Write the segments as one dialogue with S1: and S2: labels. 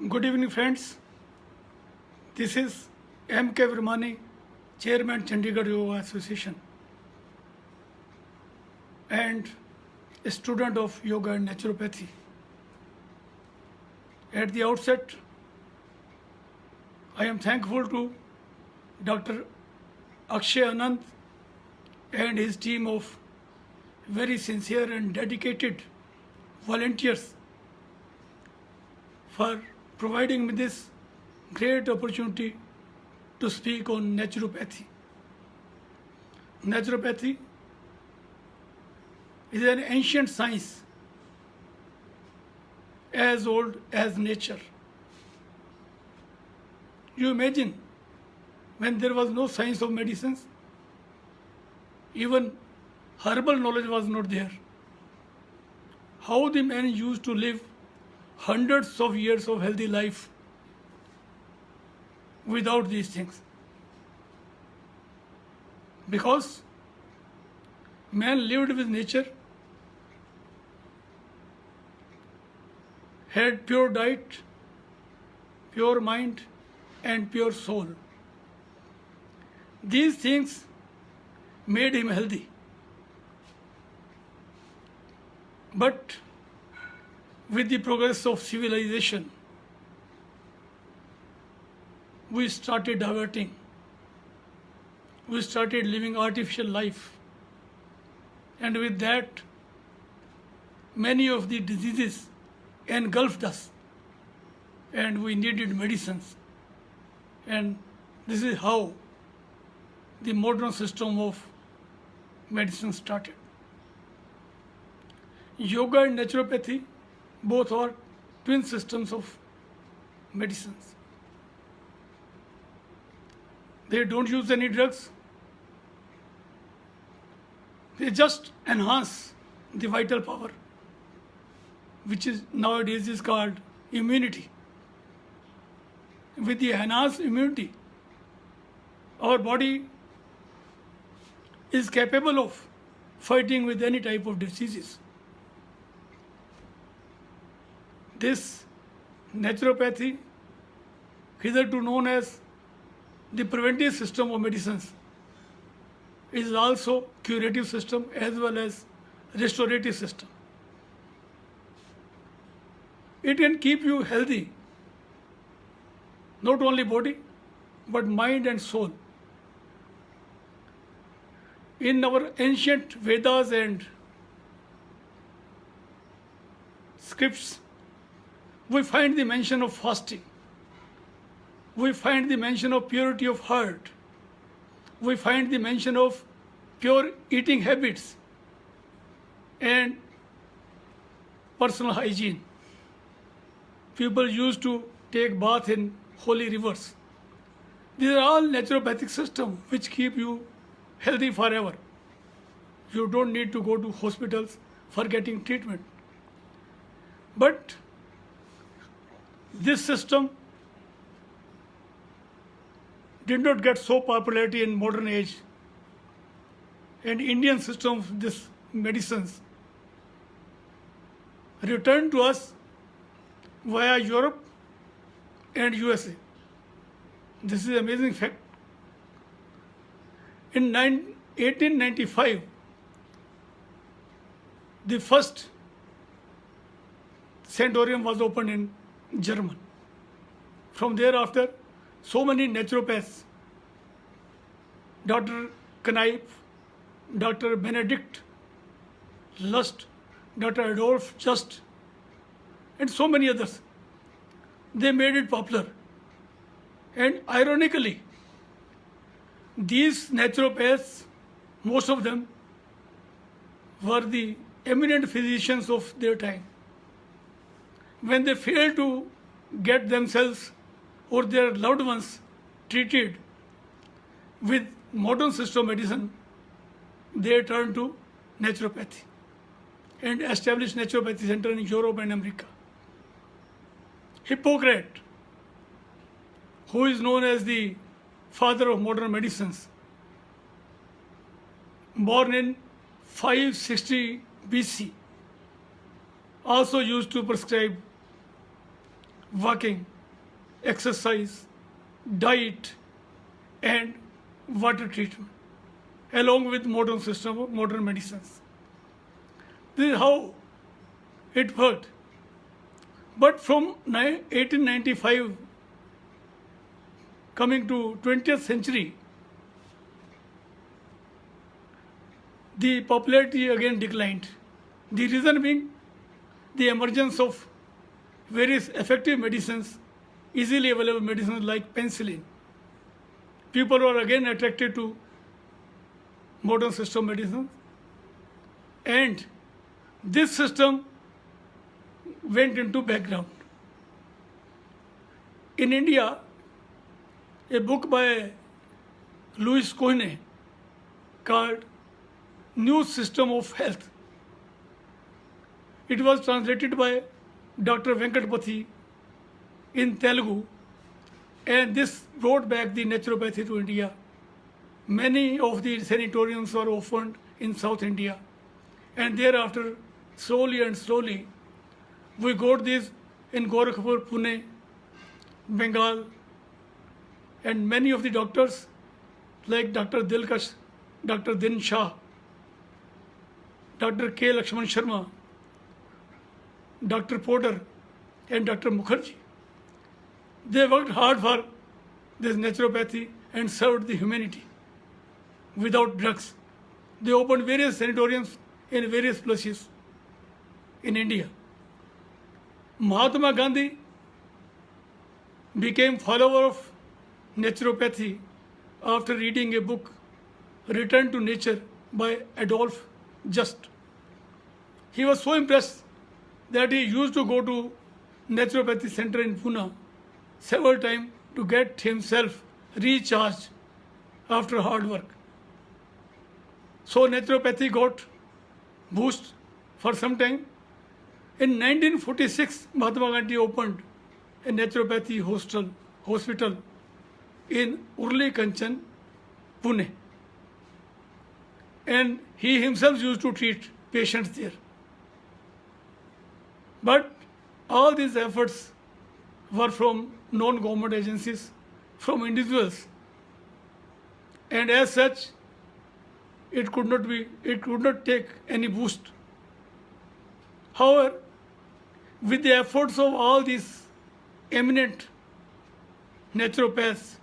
S1: Good evening, friends. This is M.K. Virmani, Chairman, Chandigarh Yoga Association, and a student of yoga and naturopathy. At the outset, I am thankful to Dr. Akshay Anand and his team of very sincere and dedicated volunteers for providing me this great opportunity to speak on naturopathy. Naturopathy is an ancient science as old as nature. You imagine when there was no science of medicines, even herbal knowledge was not there, how the men used to live hundreds of years of healthy life without these things. Because man lived with nature, had pure diet, pure mind, and pure soul. These things made him healthy. But with the progress of civilization, we started diverting. We started living artificial life. And with that, many of the diseases engulfed us. And we needed medicines. And this is how the modern system of medicine started. Yoga and naturopathy both are twin systems of medicines. They don't use any drugs. They just enhance the vital power, which is nowadays is called immunity. With the enhanced immunity, our body is capable of fighting with any type of diseases. This naturopathy, hitherto known as the preventive system of medicines, is also curative system as well as restorative system. It can keep you healthy, not only body, but mind and soul. In our ancient Vedas and scripts, we find the mention of fasting. We find the mention of purity of heart. We find the mention of pure eating habits and personal hygiene. People used to take bath in holy rivers. These are all naturopathic systems which keep you healthy forever. You don't need to go to hospitals for getting treatment. But this system did not get so popularity in modern age, and Indian system of this medicines returned to us via Europe and USA. This is an amazing fact. In 1895, the first sanatorium was opened in Germany. From thereafter, so many naturopaths, Dr. Kneip, Dr. Benedict Lust, Dr. Adolf Just, and so many others, they made it popular. And ironically, these naturopaths, most of them, were the eminent physicians of their time. When they failed to get themselves or their loved ones treated with modern system of medicine, they turned to naturopathy and established naturopathy center in Europe and America. Hippocrates, who is known as the father of modern medicines, born in 560 BC, also used to prescribe walking exercise, diet, and water treatment, along with modern system of modern medicines. This is how it worked. But from 1895 coming to 20th century, the popularity again declined. The reason being the emergence of various effective medicines, easily available medicines like penicillin. People were again attracted to modern system medicine, and this system went into background. In India, a book by Louis Kohne called New System of Health. It was translated by Dr. Venkatapati in Telugu, and this brought back the naturopathy to India. Many of the sanatoriums were opened in South India, and thereafter, slowly and slowly, we got these in Gorakhpur, Pune, Bengal, and many of the doctors like Dr. Dilkash, Dr. Din Shah, Dr. K. Lakshman Sharma, Dr. Porter, and Dr. Mukherjee. They worked hard for this naturopathy and served the humanity without drugs. They opened various sanatoriums in various places in India. Mahatma Gandhi became follower of naturopathy after reading a book, Return to Nature by Adolf Just. He was so impressed that he used to go to naturopathy center in Pune several times to get himself recharged after hard work. So naturopathy got boost for some time. In 1946, Mahatma Gandhi opened a naturopathy hospital in Urli Kanchan, Pune. And he himself used to treat patients there. But all these efforts were from non-government agencies, from individuals. And as such, it could not take any boost. However, with the efforts of all these eminent naturopaths,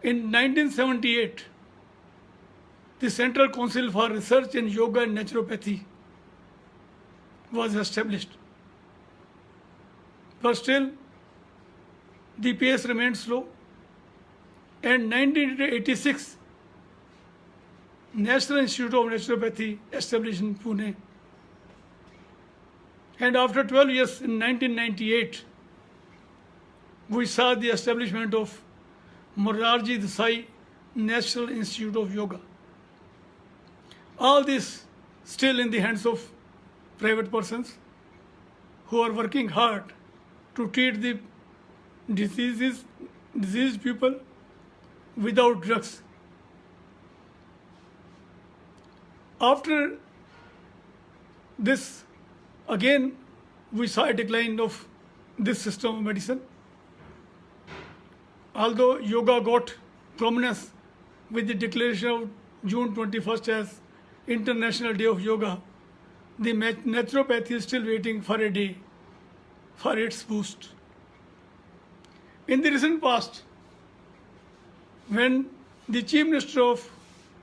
S1: in 1978, the Central Council for Research in Yoga and Naturopathy was established. But still, the pace remained slow. And 1986, National Institute of Naturopathy established in Pune. And after 12 years, in 1998, we saw the establishment of Morarji Desai National Institute of Yoga. All this still in the hands of private persons who are working hard to treat the diseased people without drugs. After this, again, we saw a decline of this system of medicine. Although yoga got prominence with the declaration of June 21st as International Day of Yoga, the naturopathy is still waiting for a day for its boost. In the recent past, when the Chief Minister of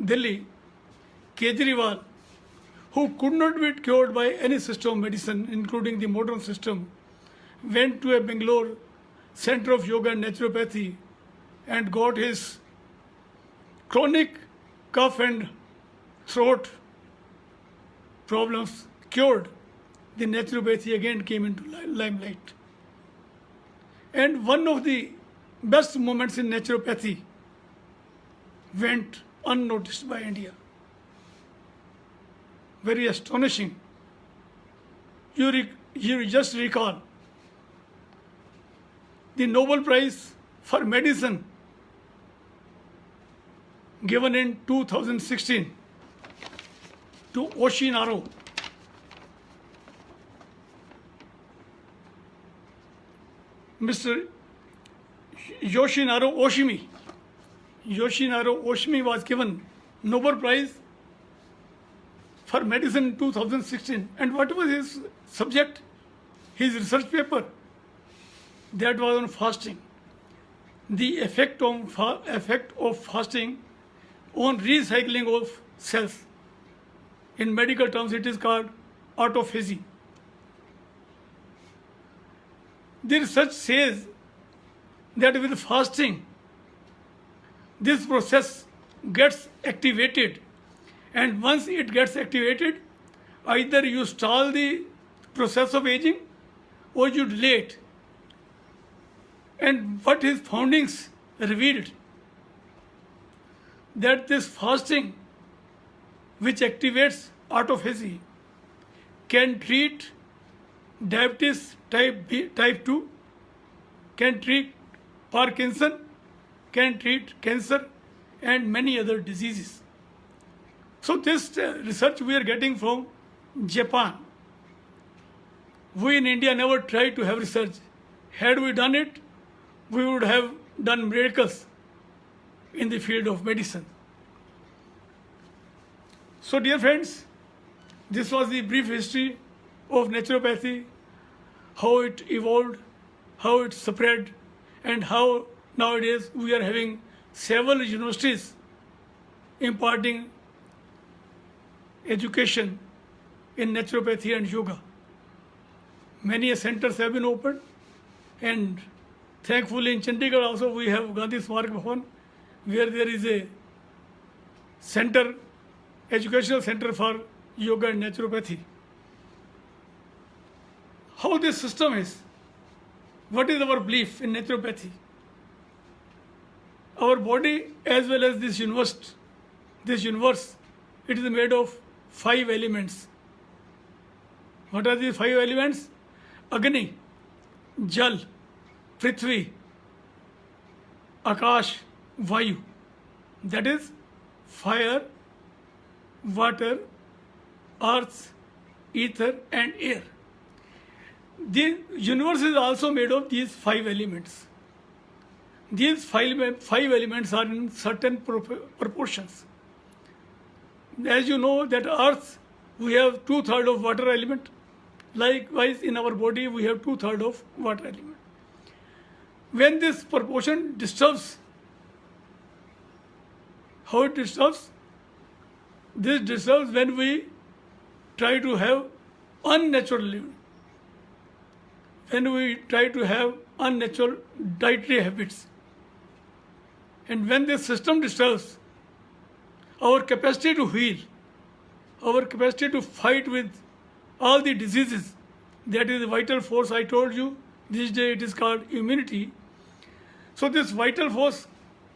S1: Delhi, Kejriwal, who could not be cured by any system of medicine, including the modern system, went to a Bangalore Center of Yoga and Naturopathy and got his chronic cough and throat problems cured, the naturopathy again came into limelight. And one of the best moments in naturopathy went unnoticed by India. Very astonishing. You just recall the Nobel Prize for Medicine given in 2016 to Oshinaro. Mr. Yoshinaro Oshimi. Yoshinaro Oshimi was given Nobel Prize for medicine in 2016. And what was his subject? His research paper. That was on fasting. The effect of fasting on recycling of cells. In medical terms, it is called autophagy. The research says that with fasting, this process gets activated, and once it gets activated, either you stall the process of aging or you delay it. And what his findings revealed, that this fasting, which activates autophagy, can treat diabetes type 2, can treat Parkinson, can treat cancer, and many other diseases. So this research we are getting from Japan. We in India never tried to have research. Had we done it, we would have done miracles in the field of medicine. So dear friends, this was the brief history of naturopathy, how it evolved, how it spread, and how nowadays we are having several universities imparting education in naturopathy and yoga. Many centers have been opened, and thankfully in Chandigarh also we have Gandhi Smarak Bhavan, where there is a center, educational center for yoga and naturopathy. How this system is, what is our belief in naturopathy? Our body as well as this universe, it is made of 5 elements. What are these 5 elements? Agni, Jal, Prithvi, Akash, Vayu. That is fire, water, earth, ether, and air. The universe is also made of these 5 elements. These five elements are in certain proportions. As you know that earth, we have 2/3 of water element. Likewise, in our body, we have 2/3 of water element. When this proportion disturbs, how it disturbs? This disturbs when we try to have unnatural living. When we try to have unnatural dietary habits. And when this system disturbs, our capacity to heal, our capacity to fight with all the diseases, that is the vital force I told you, this day it is called immunity. So this vital force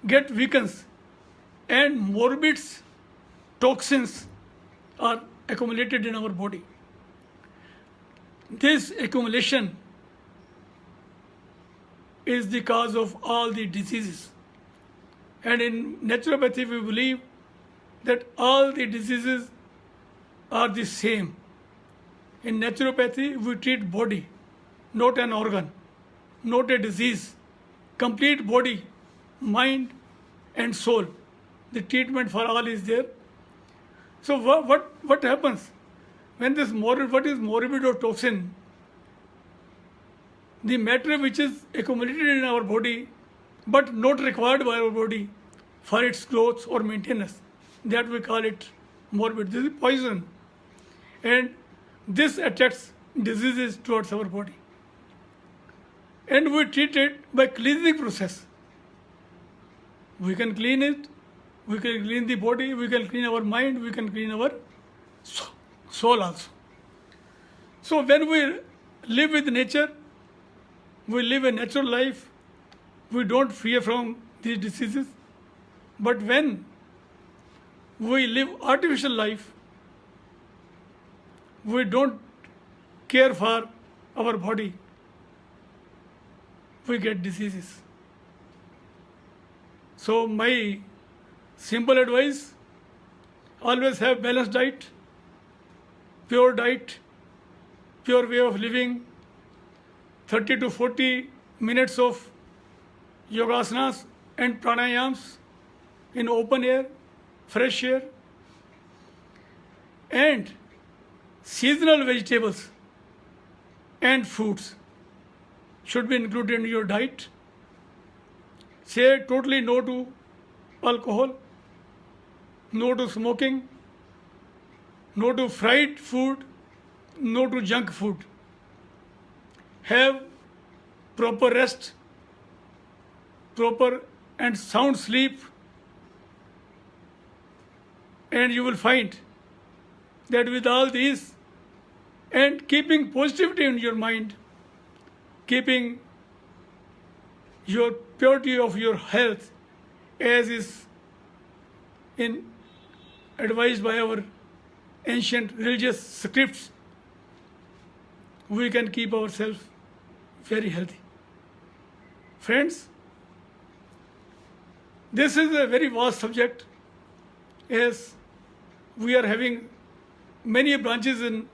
S1: get weakens, and morbid toxins are accumulated in our body. This accumulation is the cause of all the diseases. And in naturopathy, we believe that all the diseases are the same. In naturopathy, we treat body, not an organ, not a disease. Complete body, mind, and soul. The treatment for all is there. So what happens when this what is morbid or toxin? The matter which is accumulated in our body but not required by our body for its growth or maintenance, that we call it morbid. This is poison, and this attacks diseases towards our body. And we treat it by cleansing process. We can clean it, we can clean the body, we can clean our mind, we can clean our soul also. So when we live with nature, we live a natural life, we don't fear from these diseases. But when we live artificial life, we don't care for our body, we get diseases. So my simple advice, always have balanced diet, pure way of living, 30 to 40 minutes of yogasanas and pranayams in open air, fresh air, and seasonal vegetables and fruits should be included in your diet. Say totally no to alcohol, no to smoking, no to fried food, no to junk food. Have proper rest, proper and sound sleep, and you will find that with all these and keeping positivity in your mind, keeping your purity of your health as is advised by our ancient religious scripts, we can keep ourselves very healthy. Friends, this is a very vast subject, as we are having many branches in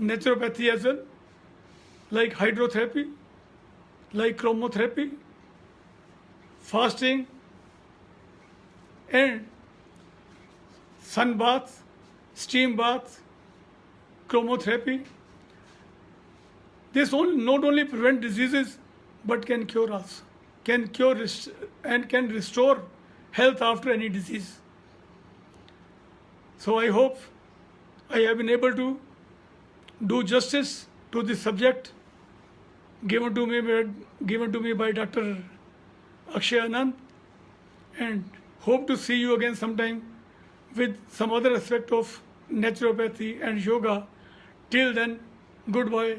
S1: naturopathy as well, like hydrotherapy, like chromotherapy, fasting, and sun bath, steam bath, chromotherapy. This not only prevent diseases but can cure also, can cure and can restore health after any disease. So I hope I have been able to do justice to this subject given to me by Dr. Akshay Anand, and hope to see you again sometime with some other aspect of naturopathy and yoga. Till then, goodbye.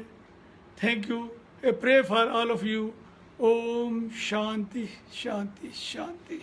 S1: Thank you. I pray for all of you. Om Shanti, Shanti, Shanti.